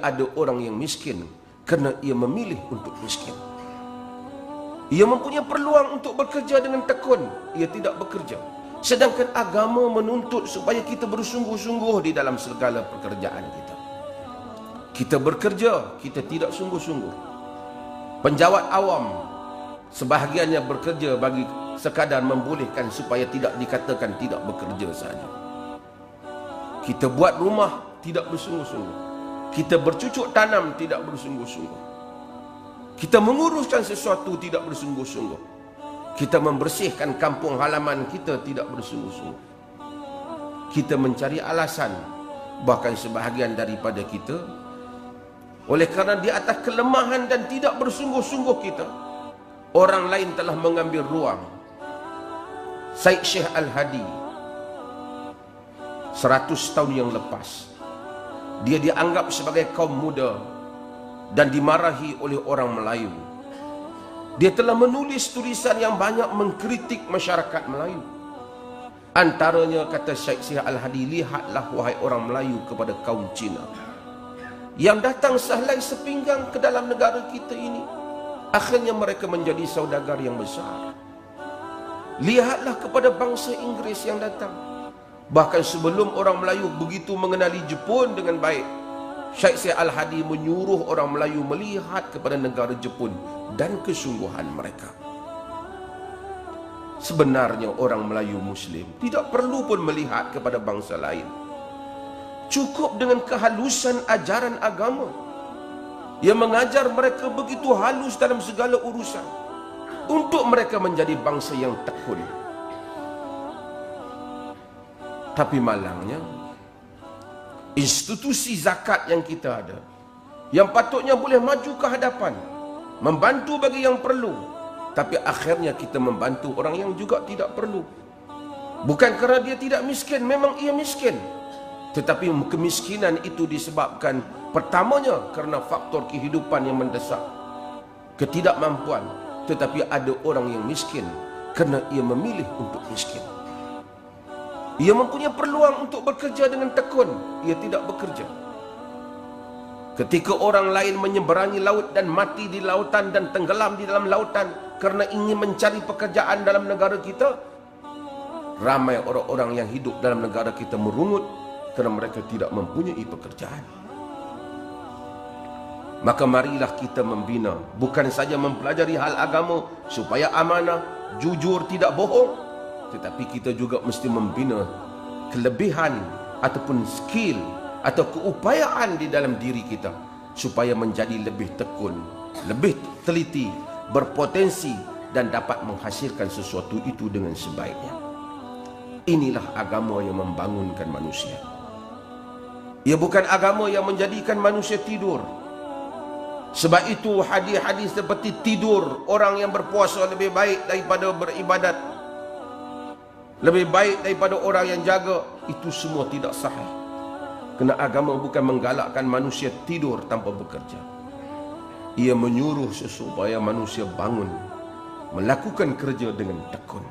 ada orang yang miskin kerana ia memilih untuk miskin. Ia mempunyai peluang untuk bekerja dengan tekun, ia tidak bekerja. Sedangkan agama menuntut supaya kita bersungguh-sungguh di dalam segala pekerjaan kita. Kita bekerja, kita tidak sungguh-sungguh. Penjawat awam sebahagiannya bekerja bagi sekadar membolehkan supaya tidak dikatakan tidak bekerja saja. Kita buat rumah tidak bersungguh-sungguh. Kita bercucuk tanam tidak bersungguh-sungguh. Kita menguruskan sesuatu tidak bersungguh-sungguh. Kita membersihkan kampung halaman kita tidak bersungguh-sungguh. Kita mencari alasan, bahkan sebahagian daripada kita, oleh kerana di atas kelemahan dan tidak bersungguh-sungguh kita, orang lain telah mengambil ruang. Syed Syekh Al-Hadi 100 tahun yang lepas, dia dianggap sebagai kaum muda dan dimarahi oleh orang Melayu. Dia telah menulis tulisan yang banyak mengkritik masyarakat Melayu. Antaranya kata Syekh Al-Hadi, lihatlah wahai orang Melayu kepada kaum Cina yang datang sehelai sepinggang ke dalam negara kita ini. Akhirnya mereka menjadi saudagar yang besar. Lihatlah kepada bangsa Inggeris yang datang. Bahkan sebelum orang Melayu begitu mengenali Jepun dengan baik, Syekh Al-Hadi menyuruh orang Melayu melihat kepada negara Jepun dan kesungguhan mereka. Sebenarnya orang Melayu Muslim tidak perlu pun melihat kepada bangsa lain. Cukup dengan kehalusan ajaran agama yang mengajar mereka begitu halus dalam segala urusan untuk mereka menjadi bangsa yang tekun. Tapi malangnya, institusi zakat yang kita ada, yang patutnya boleh maju ke hadapan, membantu bagi yang perlu, tapi akhirnya kita membantu orang yang juga tidak perlu. Bukan kerana dia tidak miskin, memang ia miskin, tetapi kemiskinan itu disebabkan pertamanya kerana faktor kehidupan yang mendesak, ketidakmampuan. Tetapi ada orang yang miskin kerana ia memilih untuk miskin. Ia mempunyai peluang untuk bekerja dengan tekun, ia tidak bekerja. Ketika orang lain menyeberangi laut dan mati di lautan dan tenggelam di dalam lautan kerana ingin mencari pekerjaan dalam negara kita, ramai orang-orang yang hidup dalam negara kita merungut kerana mereka tidak mempunyai pekerjaan. Maka marilah kita membina, bukan saja mempelajari hal agama supaya amanah, jujur, tidak bohong, tetapi kita juga mesti membina kelebihan ataupun skill atau keupayaan di dalam diri kita supaya menjadi lebih tekun, lebih teliti, berpotensi dan dapat menghasilkan sesuatu itu dengan sebaiknya. Inilah agama yang membangunkan manusia. Ia bukan agama yang menjadikan manusia tidur. Sebab itu hadis-hadis seperti tidur, orang yang berpuasa lebih baik daripada beribadat, lebih baik daripada orang yang jaga, itu semua tidak sahih. Kerana agama bukan menggalakkan manusia tidur tanpa bekerja. Ia menyuruh supaya manusia bangun, melakukan kerja dengan tekun.